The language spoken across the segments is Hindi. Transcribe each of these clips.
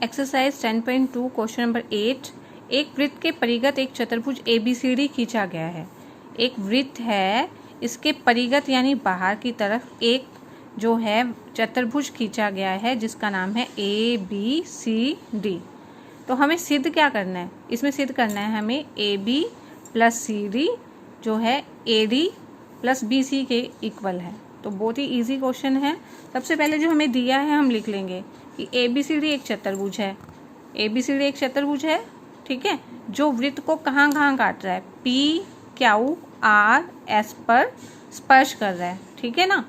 Exercise 10.2 question number 8। एक वृत्त के परिगत एक चतुर्भुज ABCD खींचा गया है। एक वृत्त है, इसके परिगत यानी बाहर की तरफ एक जो है चतुर्भुज खींचा गया है जिसका नाम है ABCD। तो हमें सिद्ध क्या करना है, इसमें सिद्ध करना है हमें AB प्लस CD जो है AD प्लस BC के इक्वल है। तो बहुत ही इजी क्वेश्चन है। सबसे पहले जो हमें दिया है हम लिख लेंगे कि ABCD एक चतुर्भुज है। ABCD एक चतुर्भुज है, ठीक है, जो वृत्त को कहाँ कहाँ काट रहा है, P, Q, R, S पर स्पर्श कर रहा है, ठीक है ना।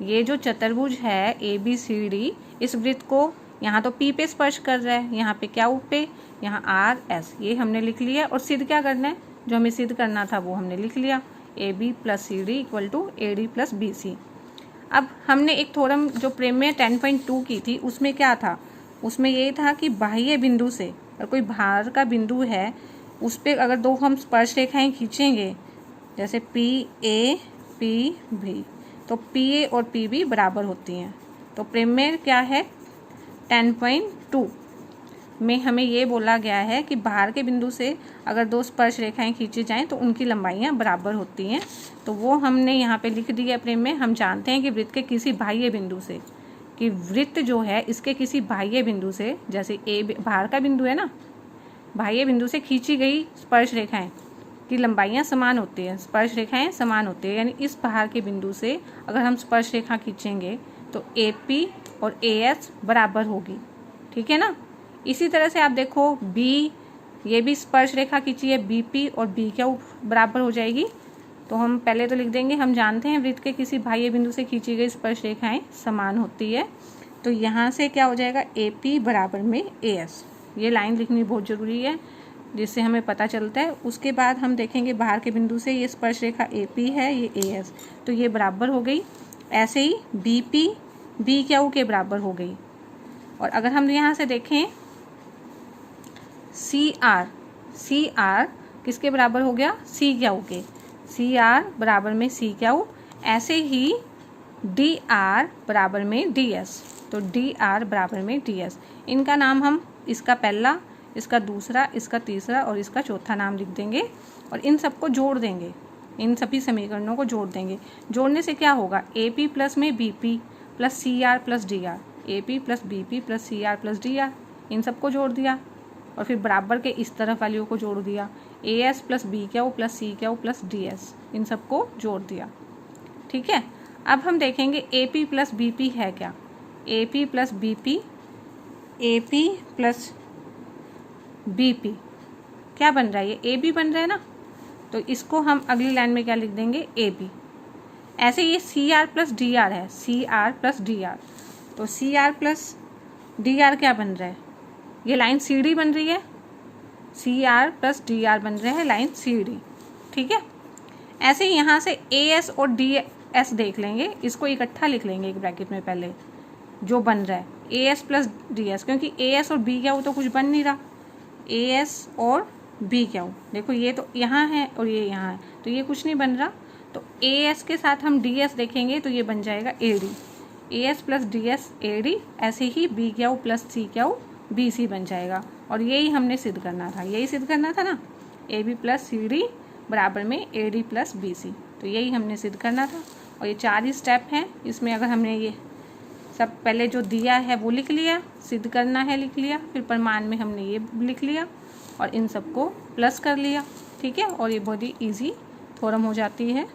ये जो चतुर्भुज है ABCD इस वृत्त को यहाँ तो P पे स्पर्श कर रहा है, यहाँ पे Q पे, यहाँ R, S, ये हमने लिख लिया। और सिद्ध क्या करना है, जो हमें सिद्ध करना था वो हमने लिख लिया, AB plus CD equal to AD plus BC। अब हमने एक थ्योरम जो प्रमेय 10.2 की थी उसमें क्या था, उसमें ये था कि बाह्य बिंदु से अगर कोई बाहर का बिंदु है उस पर अगर दो हम स्पर्श रेखाएं खींचेंगे जैसे PA PB तो PA और PB बराबर होती हैं। तो प्रमेय क्या है 10.2 में हमें ये बोला गया है कि बाहर के बिंदु से अगर दो स्पर्श रेखाएं खींची जाएं तो उनकी लंबाइयां बराबर होती हैं। तो वो हमने यहाँ पे लिख दिया प्रमेय। हम जानते हैं कि वृत्त के किसी बाह्य बिंदु से, कि वृत्त जो है इसके किसी बाह्य बिंदु से, जैसे बाहर का बिंदु है ना, बाह्य बिंदु से खींची गई स्पर्श रेखाएं की लंबाइयां समान होती हैं, स्पर्श रेखाएं समान होती है। यानी इस बाहर के बिंदु से अगर हम स्पर्श रेखा खींचेंगे तो AP और AS बराबर होगी, ठीक है ना। इसी तरह से आप देखो B, ये भी स्पर्श रेखा खींची है BP और BQ बराबर हो जाएगी। तो हम पहले तो लिख देंगे, हम जानते हैं वृत्त के किसी बाह्य बिंदु से खींची गई स्पर्श रेखाएं समान होती है। तो यहाँ से क्या हो जाएगा, AP बराबर में AS। ये लाइन लिखनी बहुत ज़रूरी है जिससे हमें पता चलता है। उसके बाद हम देखेंगे बाहर के बिंदु से ये स्पर्श रेखा AP है, ये AS, तो ये बराबर हो गई। ऐसे ही BP BQ के बराबर हो गई। और अगर हम यहाँ से देखें CR किसके बराबर हो गया, CQ के, CR बराबर में CQ। ऐसे ही DR बराबर में DS, तो DR बराबर में DS। इनका नाम हम इसका पहला, इसका दूसरा, इसका तीसरा और इसका चौथा नाम लिख देंगे और इन सबको जोड़ देंगे, इन सभी समीकरणों को जोड़ देंगे। जोड़ने से क्या होगा, AP प्लस में BP plus CR plus DR, AP plus BP plus CR plus DR, इन सबको जोड़ दिया और फिर बराबर के इस तरफ वालियों को जोड़ दिया, AS plus BQ plus CQ plus DS, इन सबको जोड़ दिया, ठीक है। अब हम देखेंगे AP प्लस BP है क्या, AP plus BP, AP plus BP क्या बन रहा है, ये AB बन रहा है ना। तो इसको हम अगली लाइन में क्या लिख देंगे, AB। ऐसे ये CR प्लस DR है, CR प्लस DR, तो CR प्लस DR क्या बन रहा है, ये लाइन CD बन रही है, CR प्लस DR बन रहे हैं लाइन CD, ठीक है। ऐसे ही यहाँ से AS और DS देख लेंगे, इसको इकट्ठा लिख लेंगे एक ब्रैकेट में पहले जो बन रहा है AS प्लस DS, क्योंकि AS और BQ तो कुछ बन नहीं रहा। AS और BQ देखो, ये तो यहाँ है और ये यहाँ है, तो ये कुछ नहीं बन रहा। तो AS के साथ हम DS देखेंगे तो ये बन जाएगा AD, AS plus DS AD। ऐसे ही BQ प्लस CQ BC बन जाएगा। और यही हमने सिद्ध करना था, यही सिद्ध करना था ना, AB प्लस CD बराबर में AD प्लस BC। तो यही हमने सिद्ध करना था। और ये 4 ही स्टेप हैं, इसमें अगर हमने ये सब पहले जो दिया है वो लिख लिया, सिद्ध करना है लिख लिया, फिर प्रमाण में हमने ये लिख लिया और इन सबको प्लस कर लिया, ठीक है। और ये बहुत ही ईजी थ्योरम हो जाती है।